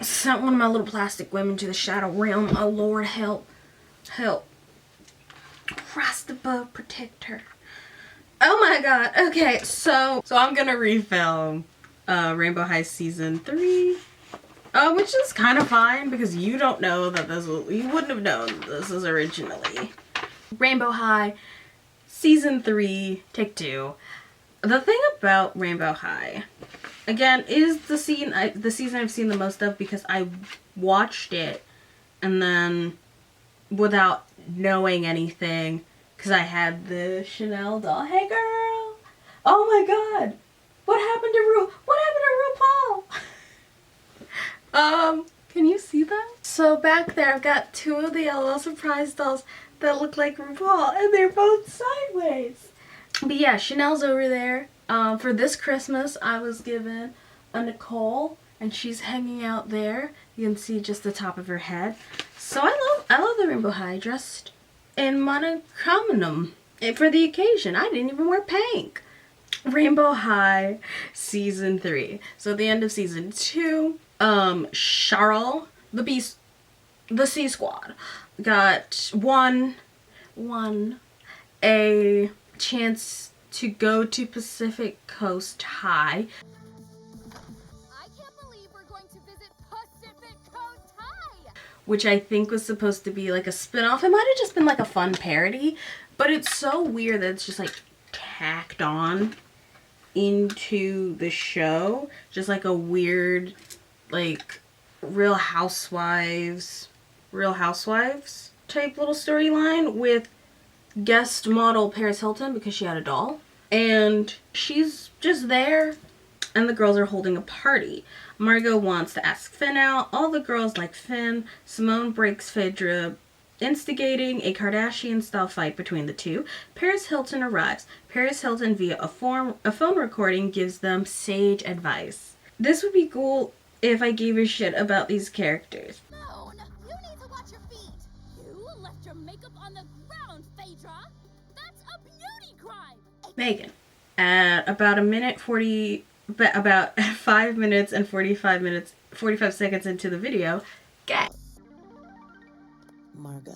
sent one of my little plastic women to the shadow realm. Oh Lord, help. Help. Christ above, protect her. Oh my god. Okay, so I'm gonna refilm Rainbow High Season 3. Which is kind of fine because you don't know that you wouldn't have known this is originally Rainbow High Season 3, Take 2. The thing about Rainbow High, again, is the season I've seen the most of because I watched it and then without knowing anything because I had the Chanel doll. Hey girl! Oh my god! What happened to RuPaul? Can you see that? So back there I've got two of the LOL Surprise dolls that look like RuPaul and they're both sideways. But yeah, Chanel's over there. For this Christmas I was given a Nicole and she's hanging out there. You can see just the top of her head. So I love the Rainbow High dressed in monochrome for the occasion. I didn't even wear pink. Rainbow High Season 3. So at the end of Season 2, Charles, the C Squad, got a chance to go to Pacific Coast High. I can't believe we're going to visit Pacific Coast High! Which I think was supposed to be like a spin-off. It might have just been like a fun parody, but it's so weird that it's just like tacked on into the show. Just like a weird, like, Real Housewives type little storyline with guest model Paris Hilton because she had a doll. And she's just there and the girls are holding a party. Margot wants to ask Finn out. All the girls like Finn. Simone breaks Phaedra, instigating a Kardashian-style fight between the two. Paris Hilton arrives. Paris Hilton, via a phone recording, gives them sage advice. This would be cool if I gave a shit about these characters. No, you need to watch your feet. You left your makeup on the ground, Phaedra. That's a beauty crime. Megan, at about 5 minutes and 45 seconds into the video, get Margot.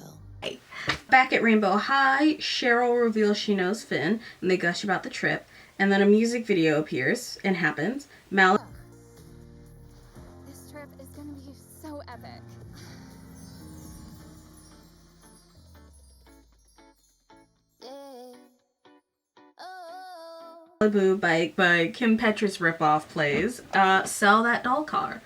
Back at Rainbow High, Cheryl reveals she knows Finn, and they gush about the trip, and then a music video appears and happens. This trip is gonna be so epic. Malibu by Kim Petras ripoff plays. Sell that doll car.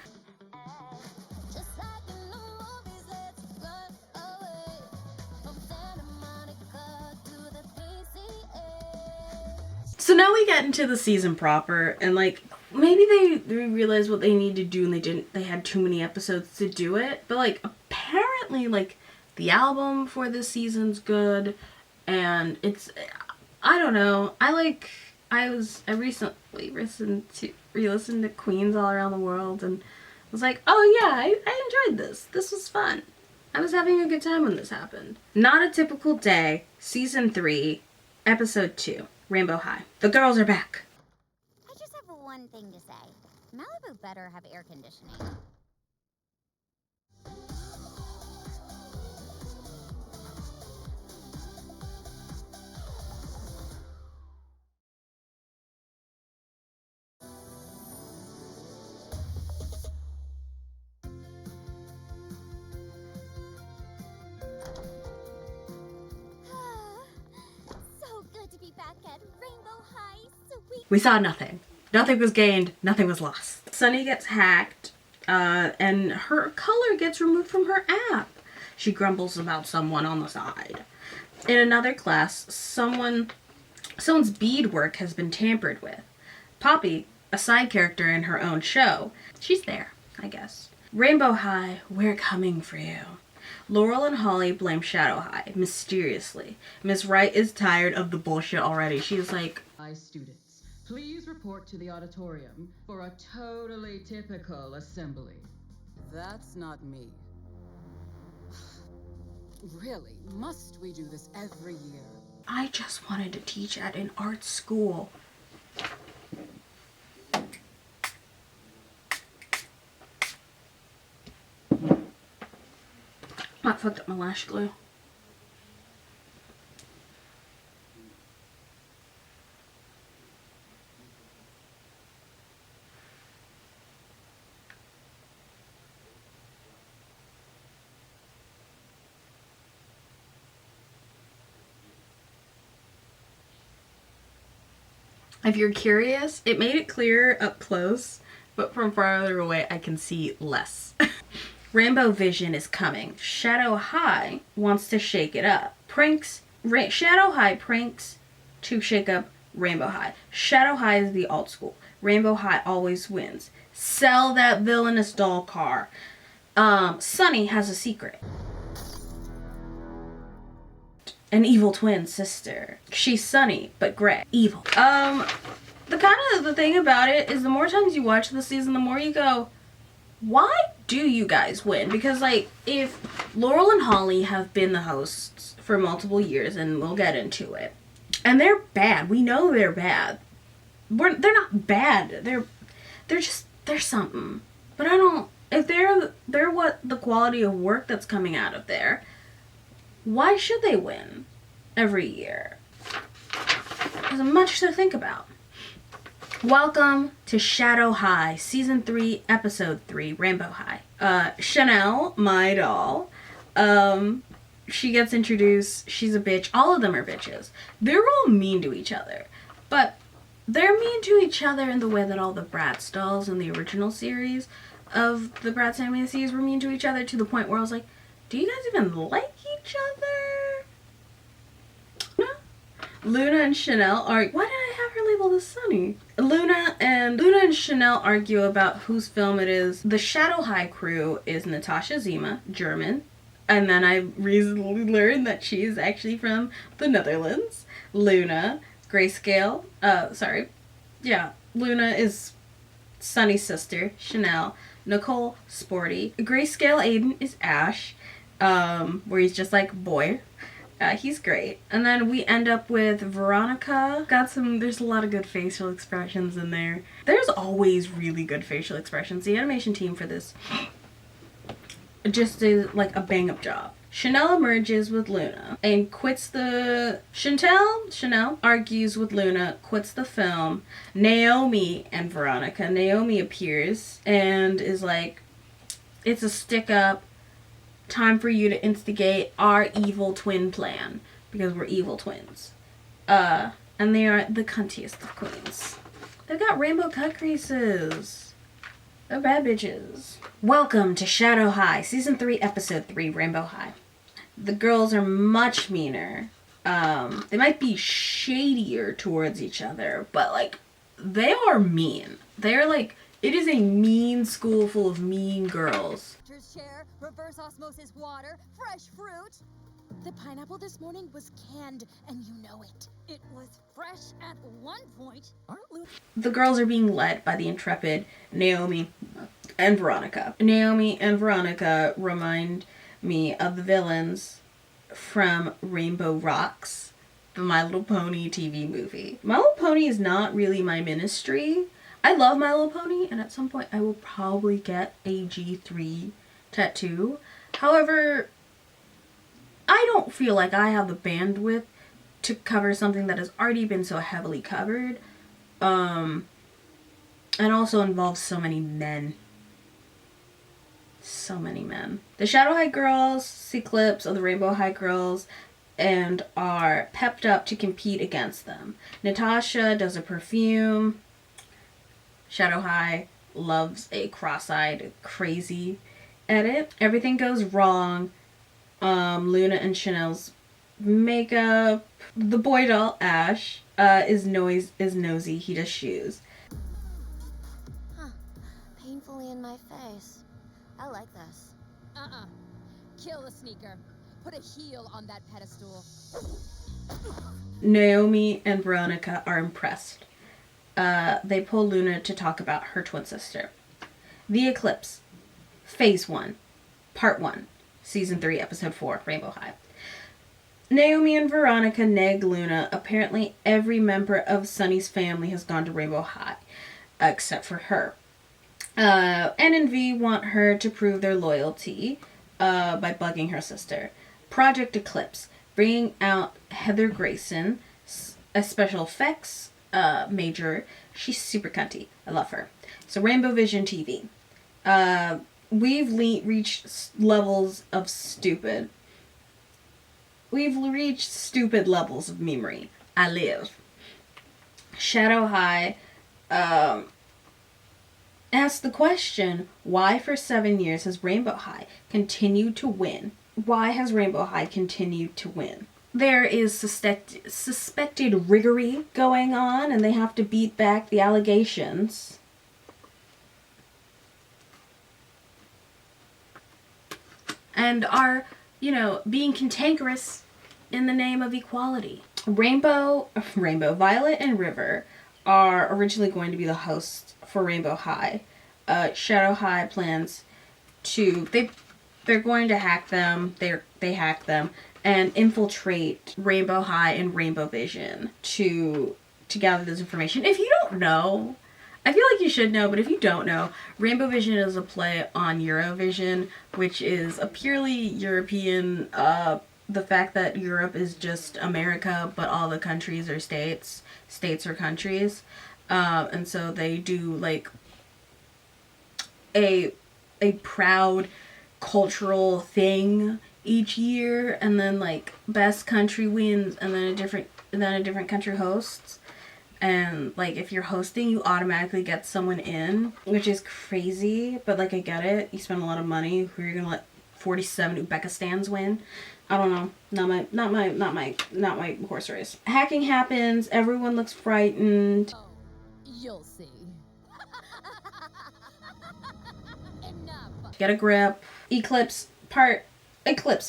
So now we get into the season proper, and like maybe they realized what they need to do and they had too many episodes to do it, but like apparently like the album for this season's good, and it's, I don't know, I recently re-listened to Queens All Around the World and was like, oh yeah, I enjoyed this was fun. I was having a good time when this happened. Not a Typical Day, Season 3, Episode 2, Rainbow High. The girls are back. I just have one thing to say. Malibu better have air conditioning. So good to be back at Rainbow High, sweet. We saw nothing. Nothing was gained. Nothing was lost. Sunny gets hacked, and her color gets removed from her app. She grumbles about someone on the side. In another class, someone's beadwork has been tampered with. Poppy, a side character in her own show, she's there, I guess. Rainbow High, we're coming for you. Laurel and Holly blame Shadow High, mysteriously. Miss Wright is tired of the bullshit already. She's like, Hi, students. Please report to the auditorium for a totally typical assembly. That's not me. Really? Must we do this every year? I just wanted to teach at an art school. I fucked up my lash glue. If you're curious, it made it clearer up close, but from farther away I can see less. Rainbow Vision is coming. Shadow High wants to shake it up. Shadow High pranks to shake up Rainbow High. Shadow High is the old school. Rainbow High always wins. Sell that villainous doll car. Sunny has a secret. An evil twin sister. She's Sunny, but gray. Evil. The thing about it is the more times you watch the season, the more you go, why do you guys win? Because, like, if Laurel and Holly have been the hosts for multiple years, and we'll get into it, and they're bad. We know they're bad. They're not bad. They're something. But I don't, if they're what the quality of work that's coming out of there, why should they win every year? There's much to think about. Welcome to Shadow High, Season 3, Episode 3, Rainbow High. Chanel, my doll, she gets introduced. She's a bitch. All of them are bitches. They're all mean to each other. But they're mean to each other in the way that all the Bratz dolls in the original series of the Bratz animated series were mean to each other, to the point where I was like, do you guys even like each other? No? Luna and Chanel are... Why did I have her labeled as Sunny? Luna and Chanel argue about whose film it is. The Shadow High crew is Natasha Zima, German. And then I recently learned that she is actually from the Netherlands. Luna, Grayscale. Luna is Sunny's sister, Chanel. Nicole, Sporty. Grayscale Aiden is Ash. Where he's just like, boy. He's great. And then we end up with Veronica. There's a lot of good facial expressions in there. There's always really good facial expressions. The animation team for this just did like a bang up job. Chanel emerges with Luna and quits the... Chanel argues with Luna, quits the film. Naomi and Veronica. Naomi appears and is like, it's a stick up. Time for you to instigate our evil twin plan. Because we're evil twins. And they are the cuntiest of queens. They've got rainbow cut creases. They're bad bitches. Welcome to Shadow High, Season 3, Episode 3, Rainbow High. The girls are much meaner. They might be shadier towards each other, but, like, they are mean. They're, like, it is a mean school full of mean girls. Chair, reverse osmosis water, fresh fruit. The pineapple this morning was canned, and you know it. It was fresh at one point. The girls are being led by the intrepid Naomi and Veronica. Naomi and Veronica remind me of the villains from Rainbow Rocks, the My Little Pony TV movie. My Little Pony is not really my ministry. I love My Little Pony, and at some point I will probably get a G3 tattoo. However, I don't feel like I have the bandwidth to cover something that has already been so heavily covered, and also involves so many men. So many men. The Shadow High girls see clips of the Rainbow High girls and are pepped up to compete against them. Natasha does a perfume. Shadow High loves a cross-eyed, crazy edit. Everything goes wrong. Luna and Chanel's makeup. The boy doll, Ash, is nosy. He does shoes. Huh. Painfully in my face. I like this. Kill the sneaker. Put a heel on that pedestal. Naomi and Veronica are impressed. They pull Luna to talk about her twin sister. The Eclipse. Phase 1. Part 1. Season 3, Episode 4, Rainbow High. Naomi and Veronica nag Luna. Apparently every member of Sunny's family has gone to Rainbow High, except for her. N and V want her to prove their loyalty. by bugging her sister. Project Eclipse, bringing out Heather Grayson, a special effects major. She's super cunty. I love her. So Rainbow Vision TV. We've reached levels of stupid. We've reached stupid levels of memory. I live. Shadow High asked the question, why for 7 years has Rainbow High continued to win? Why has Rainbow High continued to win? There is suspected riggery going on, and they have to beat back the allegations. And are, being cantankerous in the name of equality. Rainbow, Violet, and River are originally going to be the hosts for Rainbow High. Shadow High plans to they're going to hack them. They hack them and infiltrate Rainbow High and Rainbow Vision to gather this information. If you don't know, I feel like you should know, but if you don't know, Rainbow Vision is a play on Eurovision, which is a purely European, the fact that Europe is just America, but all the countries are states. States are countries. And so they do, like, a proud cultural thing each year, and then, like, best country wins, and then a different country hosts. And, like, if you're hosting, you automatically get someone in, which is crazy, but, like, I get it. You spend a lot of money. Who are you gonna let 47 Uzbekistans win? I don't know. Not my horse race. Hacking happens. Everyone looks frightened. Oh, you'll see. Enough. Get a grip. Eclipse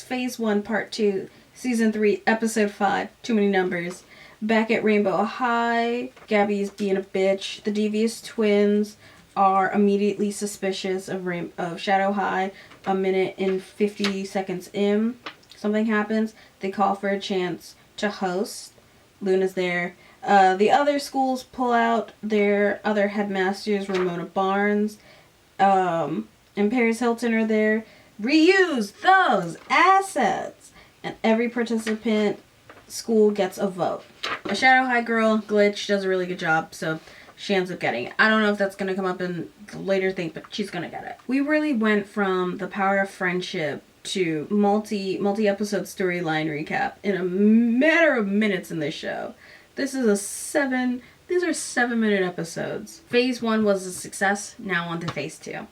Phase 1 Part 2 Season 3 Episode 5. Too many numbers. Back at Rainbow High, Gabby's being a bitch. The Devious Twins are immediately suspicious of Shadow High. A minute and 50 seconds in, something happens. They call for a chance to host. Luna's there. The other schools pull out their other headmasters. Ramona Barnes and Paris Hilton are there. Reuse those assets. And every participant school gets a vote. A Shadow High girl, Glitch, does a really good job, so she ends up getting it. I don't know if that's going to come up in the later thing, but she's going to get it. We really went from the power of friendship to multi-episode storyline recap in a matter of minutes in this show. These are 7-minute episodes. Phase 1 was a success, now on to Phase 2.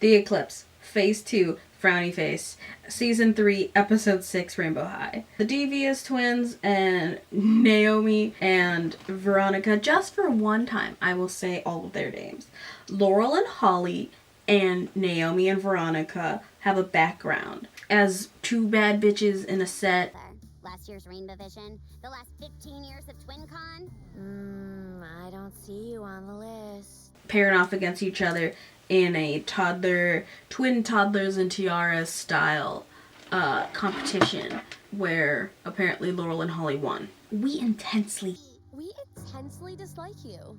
The Eclipse, Phase 2, Frowny Face, Season 3, Episode 6, Rainbow High. The Devious Twins and Naomi and Veronica, just for one time, I will say all of their names. Laurel and Holly and Naomi and Veronica have a background as two bad bitches in a set. Last year's Rainbow Vision, the last 15 years of TwinCon. I don't see you on the list. Pairing off against each other in a twin toddlers and tiaras style competition where apparently Laurel and Holly won. We intensely dislike you.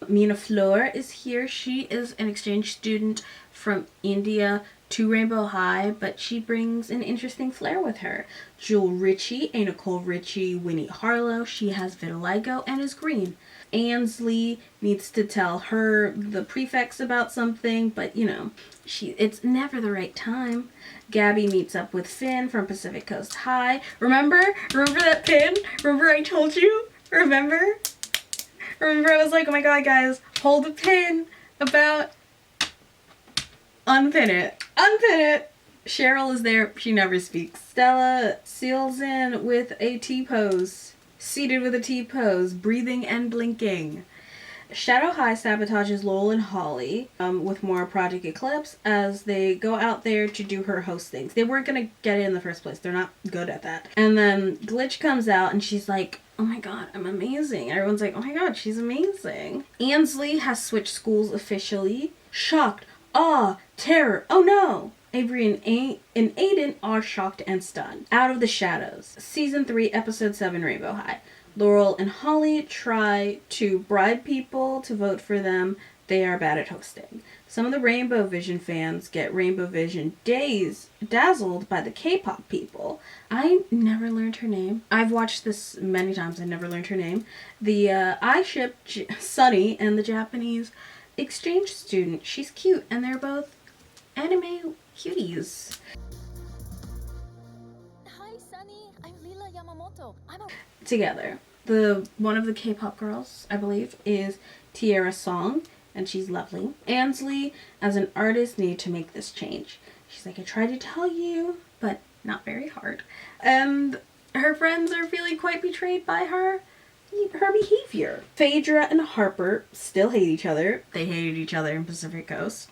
Mina Fleur is here. She is an exchange student from India to Rainbow High, but she brings an interesting flair with her. Jewel Ritchie, a Nicole Ritchie, Winnie Harlow. She has vitiligo and is green. Ansley needs to tell her, the prefects, about something, but it's never the right time. Gabby meets up with Finn from Pacific Coast High. Remember that pin? Remember I told you? Remember I was like, oh my god, guys, hold the pin about unpin it. Cheryl is there. She never speaks. Stella seals in with a T-pose. Seated with a T-pose, breathing and blinking. Shadow High sabotages Laurel and Holly with more Project Eclipse as they go out there to do her host things. They weren't going to get it in the first place. They're not good at that. And then Glitch comes out and she's like, oh my god, I'm amazing. And everyone's like, oh my god, she's amazing. Ansley has switched schools officially. Shocked. Awe. Terror. Oh no. Avery and Aiden are shocked and stunned. Out of the Shadows. Season 3, Episode 7, Rainbow High. Laurel and Holly try to bribe people to vote for them. they are bad at hosting. Some of the Rainbow Vision fans get Rainbow Vision dazzled by the K-pop people. I never learned her name. I've watched this many times. I never learned her name. I ship Sunny and the Japanese exchange student. She's cute, and they're both anime cuties. Hi, Sunny. I'm Lila Yamamoto. Together. One of the K-pop girls, I believe, is Tierra Song, and she's lovely. Ansley, as an artist, needed to make this change. She's like, I tried to tell you, but not very hard. And her friends are feeling quite betrayed by her behavior. Phaedra and Harper still hate each other. They hated each other in Pacific Coast.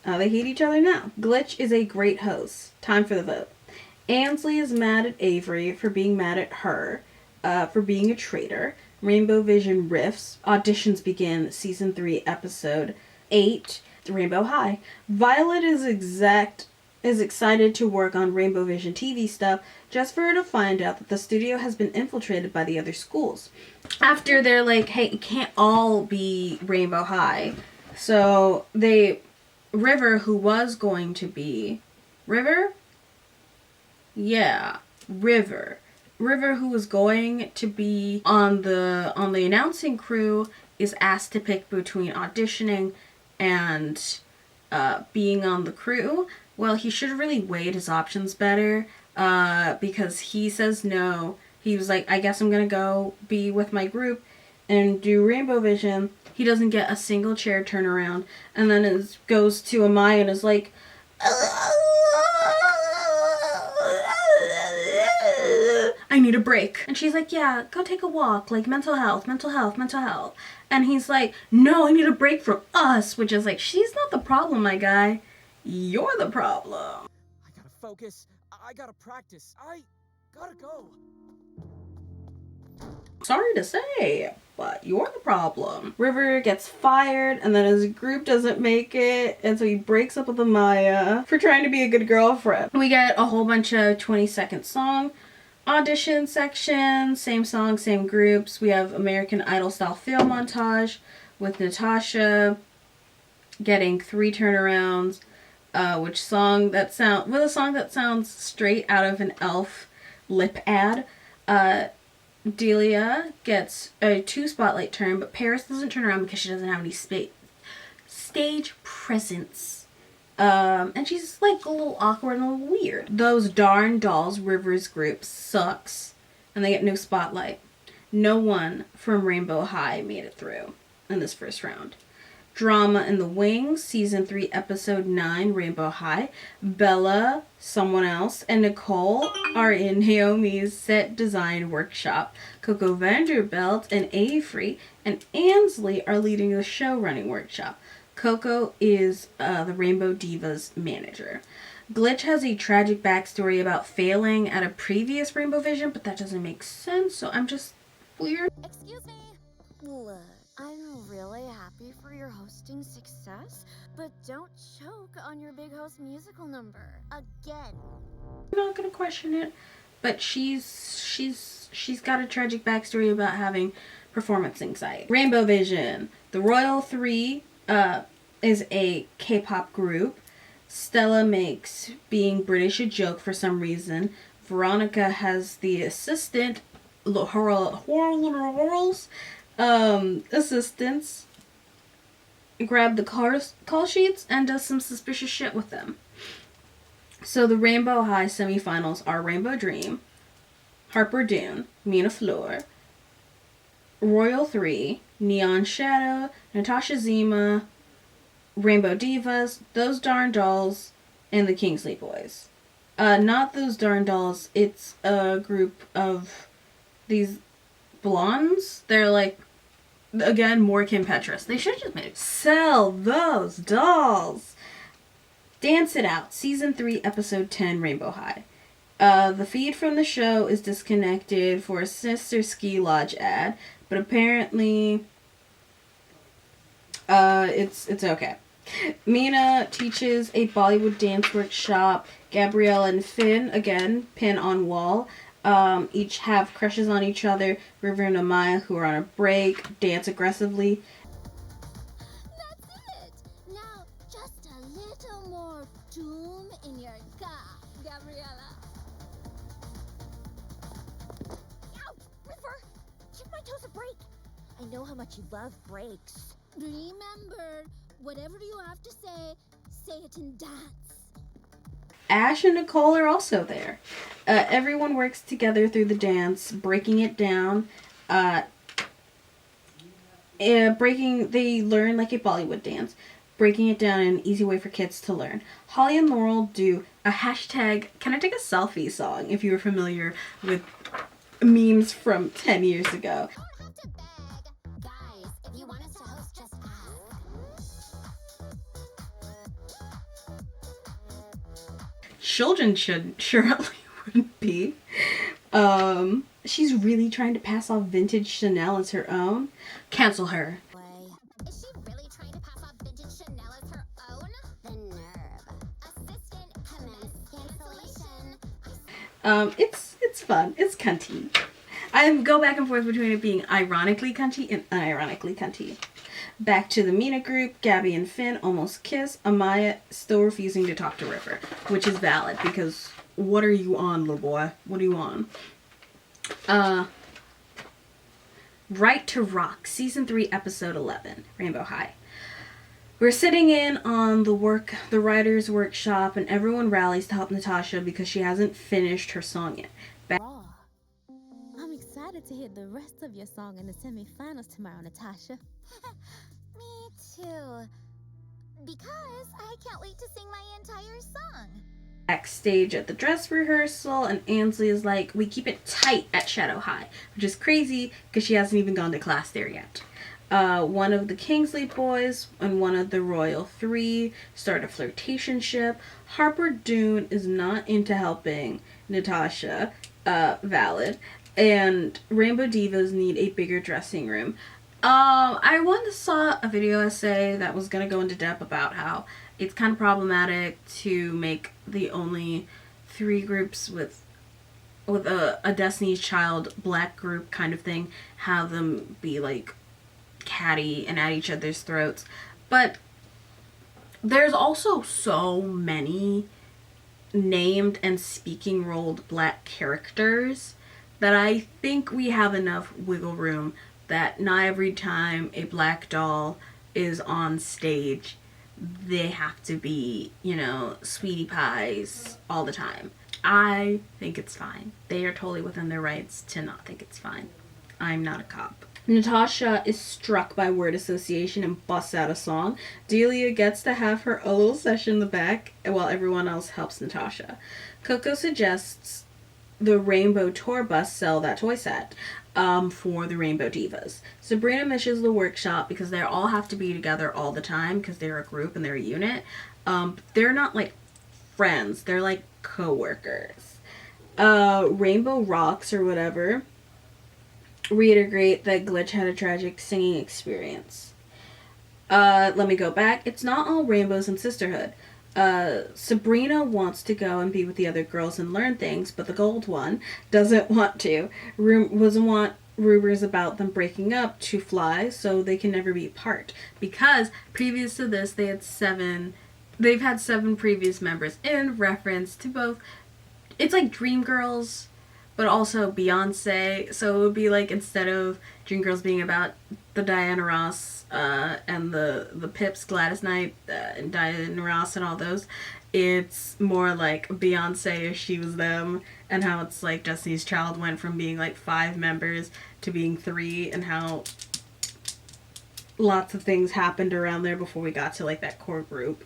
They hate each other now. Glitch is a great host. Time for the vote. Ansley is mad at Avery for being mad at her, for being a traitor. Rainbow Vision riffs. Auditions begin. Season 3, episode 8. Rainbow High. Violet is excited to work on Rainbow Vision TV stuff, just for her to find out that the studio has been infiltrated by the other schools. After they're like, hey, it can't all be Rainbow High. So River, who was going to be... River, who was going to be on the announcing crew, is asked to pick between auditioning and being on the crew. Well, he should have really weighed his options better, because he says no. He was like, I guess I'm gonna go be with my group and do Rainbow Vision. He doesn't get a single chair turnaround, and then goes to Amaya and is like, I need a break. And she's like, yeah, go take a walk, like mental health. And he's like, no, I need a break from us, which is like, she's not the problem, my guy. You're the problem. I gotta focus. I gotta practice. I gotta go. Sorry to say, but you're the problem. River gets fired, and then his group doesn't make it, and so he breaks up with Amaya for trying to be a good girlfriend. We get a whole bunch of 20-second song audition sections, same song, same groups. We have American Idol style film montage with Natasha getting 3 turnarounds. A song that sounds straight out of an Elf lip ad. Delia gets a 2 spotlight turn, but Paris doesn't turn around because she doesn't have any stage presence. And she's like a little awkward and a little weird. Those darn dolls, River's group sucks, and they get no spotlight. No one from Rainbow High made it through in this first round. Drama in the Wings, Season 3, Episode 9, Rainbow High. Bella, someone else, and Nicole are in Naomi's set design workshop. Coco Vanderbilt and Avery and Ansley are leading the show running workshop. Coco is the Rainbow Divas manager. Glitch has a tragic backstory about failing at a previous Rainbow Vision, but that doesn't make sense, so I'm just weird. Excuse me. Look, I'm really happy for your hosting success, but don't choke on your big host musical number again. I'm not gonna question it, but she's got a tragic backstory about having performance anxiety. Rainbow Vision. The Royal 3 is a K-pop group. Stella makes being British a joke for some reason. Veronica has the assistant, assistants grab the call sheets and does some suspicious shit with them. So the Rainbow High semifinals are Rainbow Dream, Harper Dune, Mina Fleur, Royal 3, Neon Shadow, Natasha Zima, Rainbow Divas, Those Darn Dolls, and the Kingsley Boys. Not Those Darn Dolls, it's a group of these blondes. They're like, again, more Kim Petras. They should have just made it. Sell those dolls! Dance It Out, Season 3, Episode 10, Rainbow High. The feed from the show is disconnected for a Sister Ski Lodge ad, but apparently it's okay. Mina teaches a Bollywood dance workshop. Gabrielle and Finn, again, pin on wall, each have crushes on each other. River and Amaya, who are on a break, dance aggressively. That's your car, Gabriella. Ow! River! Give my toes a break. I know how much you love breaks. Remember, whatever you have to say it in dance. Ash and Nicole are also there. Everyone works together through the dance, breaking it down. They learn like a Bollywood dance, breaking it down in an easy way for kids to learn. Holly and Laurel do a hashtag "Can I take a selfie" song, if you were familiar with memes from 10 years ago. You don't have to beg. Guys, if you want us to host, just ask. Children surely wouldn't be. She's really trying to pass off vintage Chanel as her own. Cancel her. Is she really trying to pass off vintage Chanel as her own? The nerve. Assistant, commence cancellation. It's fun. It's cunty. I go back and forth between it being ironically cunty and unironically cunty. Back to the Mina group, Gabby and Finn almost kiss. Amaya still refusing to talk to River, which is valid because what are you on, little boy? What are you on? Right to Rock, Season 3, Episode 11, Rainbow High. We're sitting in on the writer's workshop, and everyone rallies to help Natasha because she hasn't finished her song yet. Raw. I'm excited to hear the rest of your song in the semifinals tomorrow, Natasha. Me too. Because I can't wait to sing my entire song. Backstage at the dress rehearsal, and Ansley is like, we keep it tight at Shadow High, which is crazy because she hasn't even gone to class there yet. One of the Kingsley boys and one of the Royal Three start a flirtationship. Harper Dune is not into helping Natasha, valid, and Rainbow Divas need a bigger dressing room. I once saw a video essay that was going to go into depth about how it's kind of problematic to make the only 3 groups with a Destiny's Child black group kind of thing, have them be like catty and at each other's throats. But there's also so many named and speaking rolled black characters that I think we have enough wiggle room that not every time a black doll is on stage they have to be, sweetie pies all the time. I think it's fine. They are totally within their rights to not think it's fine. I'm not a cop. Natasha is struck by word association and busts out a song. Delia gets to have her own little session in the back while everyone else helps Natasha. Coco suggests the Rainbow Tour Bus sell that toy set for the Rainbow Divas. Sabrina misses the workshop because they all have to be together all the time because they're a group and they're a unit. They're not like friends. They're like co-workers. Rainbow Rocks or whatever reiterate that Glitch had a tragic singing experience. Let me go back. It's not all rainbows and sisterhood. Sabrina wants to go and be with the other girls and learn things, but the gold one doesn't want to. Doesn't want rumors about them breaking up to fly, so they can never be apart. Because previous to this, they've had 7 previous members in reference to both. It's like Dreamgirls, but also Beyonce. So it would be like, instead of Dreamgirls being about the Diana Ross and the Pips, Gladys Knight and Diana Ross and all those, it's more like Beyonce if she was them, and how it's like Destiny's Child went from being like 5 members to being 3, and how lots of things happened around there before we got to like that core group.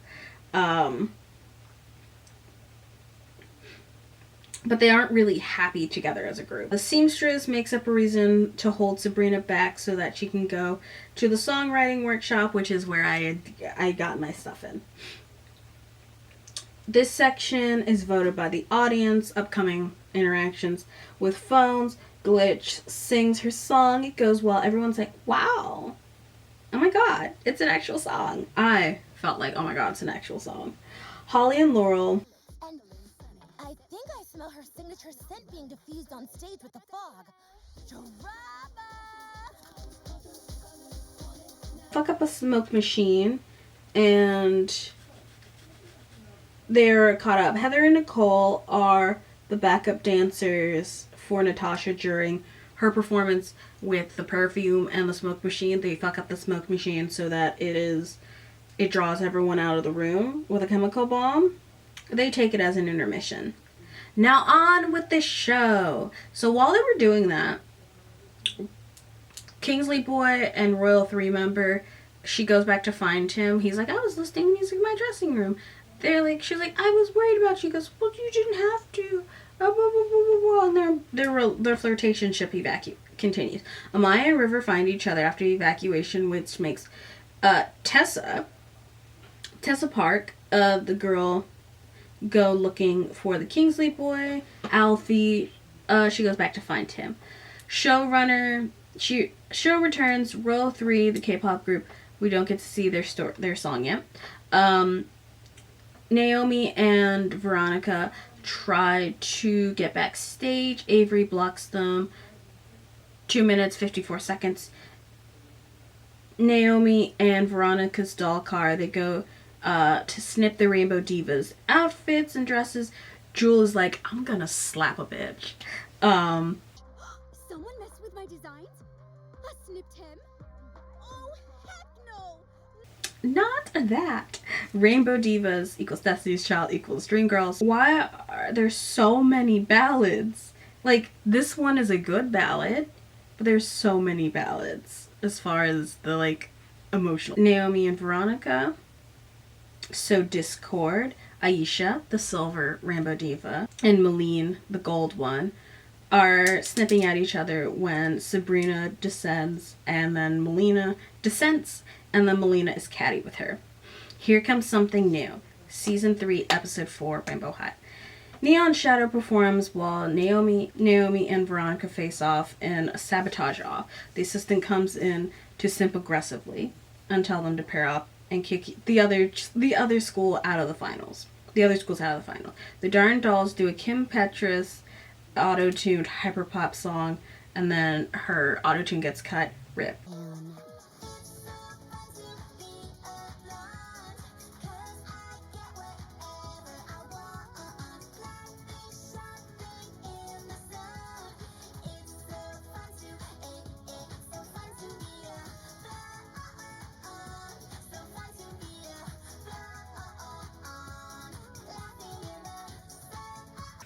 But they aren't really happy together as a group. The seamstress makes up a reason to hold Sabrina back so that she can go to the songwriting workshop, which is where I got my stuff in. This section is voted by the audience. Upcoming interactions with phones. Glitch sings her song. It goes well. Everyone's like, wow. Oh my god, it's an actual song. I felt like, oh my god, it's an actual song. Holly and Laurel And I think I smell her signature scent being diffused on stage with the fog. Drama! fuck up a smoke machine, and they're caught up. Heather and Nicole are the backup dancers for Natasha during her performance with the perfume and the smoke machine. They fuck up the smoke machine so that it draws everyone out of the room with a chemical bomb. They take it as an intermission. Now on with the show. So while they were doing that, Kingsley Boy and Royal 3 member, she goes back to find him. He's like, I was listening to music in my dressing room. She's like, I was worried about you. He goes, well, you didn't have to. Blah, blah, blah, blah, blah. And their flirtationship continues. Amaya and River find each other after evacuation, which makes Tessa Park, the girl, go looking for the Kingsley Boy. Alfie, she goes back to find him. Show returns. Royal 3, the K-pop group. We don't get to see their song yet. Naomi and Veronica try to get backstage. Avery blocks them. 2 minutes, 54 seconds. Naomi and Veronica's doll car, they go to snip the Rainbow Divas outfits and dresses. Jewel is like, I'm gonna slap a bitch. Someone messed with my designs? I snipped him? Oh, heck no! Not that. Rainbow Divas equals Destiny's Child equals Dreamgirls. Why are there so many ballads? Like, this one is a good ballad, but there's so many ballads as far as the, like, emotional. Naomi and Veronica. So Discord, Aisha, the silver Rainbow Diva, and Malene, the gold one, are snipping at each other when Sabrina descends, and then Melina descends, and then Melina is catty with her. Here Comes Something New, Season 3, Episode 4, Rainbow High. Neon Shadow performs while Naomi and Veronica face off in a sabotage off. The assistant comes in to simp aggressively and tell them to pair up and kick the other school out of the finals. The other school's out of the final. The Darn Dolls do a Kim Petras auto-tuned hyperpop song, and then her auto-tune gets cut. Rip.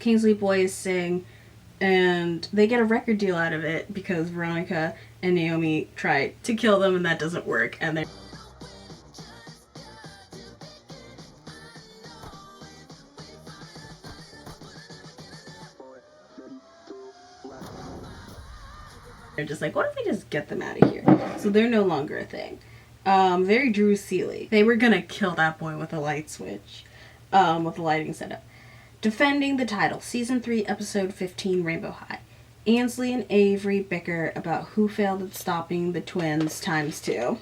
Kingsley Boys sing, and they get a record deal out of it because Veronica and Naomi try to kill them, and that doesn't work, and they're just like, what if we just get them out of here? So they're no longer a thing. Very Drew Seeley. They were gonna kill that boy with a light switch, with a lighting setup. Defending the title, Season 3, Episode 15, Rainbow High. Ansley and Avery bicker about who failed at stopping the twins ×2.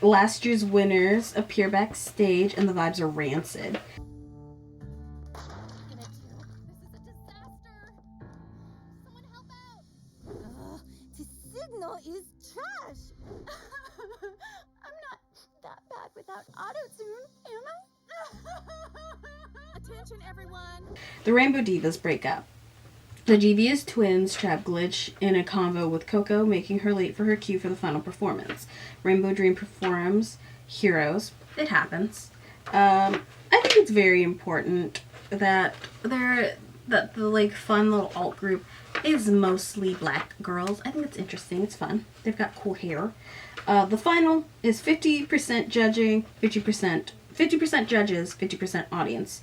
Last year's winners appear backstage, and the vibes are rancid. This is a disaster! Someone help out! The signal is trash! I'm not that bad without auto-tune, am I? Attention, everyone! The Rainbow Divas break up. The Devious twins trap Glitch in a convo with Coco, making her late for her cue for the final performance. Rainbow Dream performs Heroes. It happens. I think it's very important that the like fun little alt group is mostly black girls. I think it's interesting. It's fun. They've got cool hair. The final is 50% judging, 50% judges, 50% audience.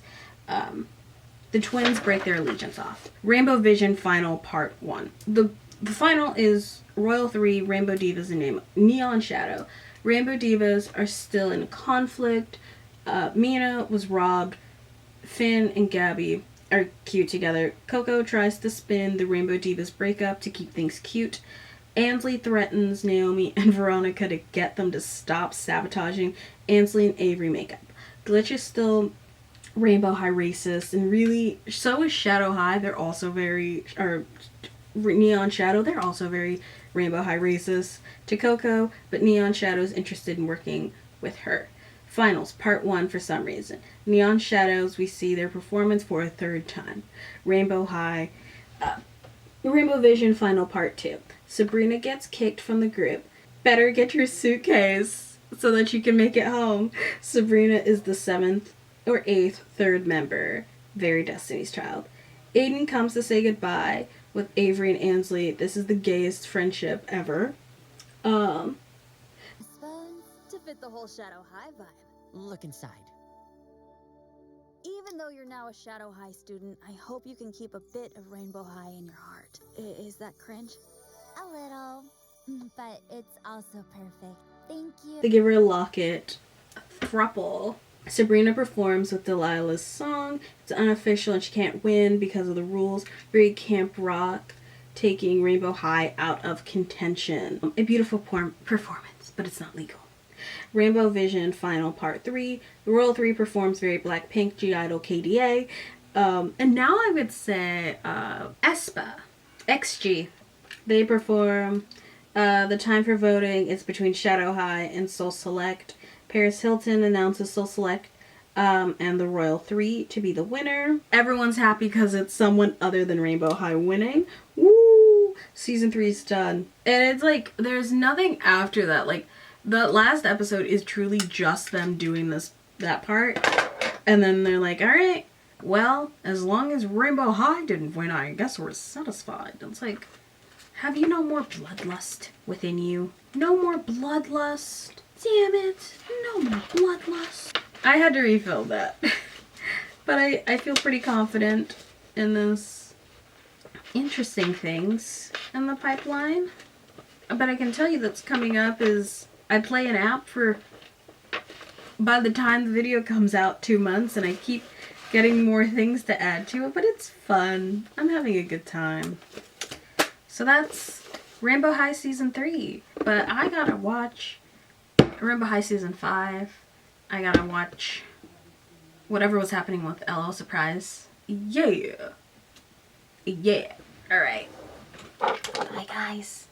The twins break their allegiance off. Rainbow Vision Final Part 1. The final is Royal 3, Rainbow Divas, and Neon Shadow. Rainbow Divas are still in conflict. Mina was robbed. Finn and Gabby are cute together. Coco tries to spin the Rainbow Divas breakup to keep things cute. Ansley threatens Naomi and Veronica to get them to stop sabotaging Ansley and Avery makeup. Glitch is still Rainbow High racist, and really, so is Shadow High. They're also Neon Shadow, they're also very Rainbow High racist to Coco, but Neon Shadow is interested in working with her. Finals, Part 1 for some reason. Neon Shadows, we see their performance for a third time. Rainbow High, Rainbow Vision Final Part 2. Sabrina gets kicked from the group. Better get your suitcase so that you can make it home. Sabrina is the 7th or 8th third member. Very Destiny's Child. Aiden comes to say goodbye with Avery and Ansley. This is the gayest friendship ever. Spoons to fit the whole Shadow High vibe. Look inside. Even though you're now a Shadow High student, I hope you can keep a bit of Rainbow High in your heart. Is that cringe? A little, but it's also perfect. Thank you. They give her a locket. A throuple. Sabrina performs with Delilah's song. It's unofficial and she can't win because of the rules. Very Camp Rock, taking Rainbow High out of contention. A beautiful performance, but it's not legal. Rainbow Vision Final Part 3. The Royal 3 performs very Blackpink, G-Idol, KDA. And now I would say aespa, XG. They perform. The time for voting is between Shadow High and Soul Select. Paris Hilton announces Soul Select and the Royal 3 to be the winner. Everyone's happy because it's someone other than Rainbow High winning. Woo! Season 3 is done. And it's like, there's nothing after that. Like, the last episode is truly just them doing that part. And then they're like, alright, well, as long as Rainbow High didn't win, I guess we're satisfied. It's like, have you no more bloodlust within you? No more bloodlust? Damn it, no more bloodlust. I had to refill that. But I feel pretty confident in this interesting things in the pipeline. But I can tell you that's coming up is I play an app for, by the time the video comes out, 2 months, and I keep getting more things to add to it, but it's fun. I'm having a good time. So that's Rainbow High Season 3. But I gotta watch Rainbow High Season 5. I gotta watch whatever was happening with LO Surprise. Yeah. Yeah. Alright. Bye, guys.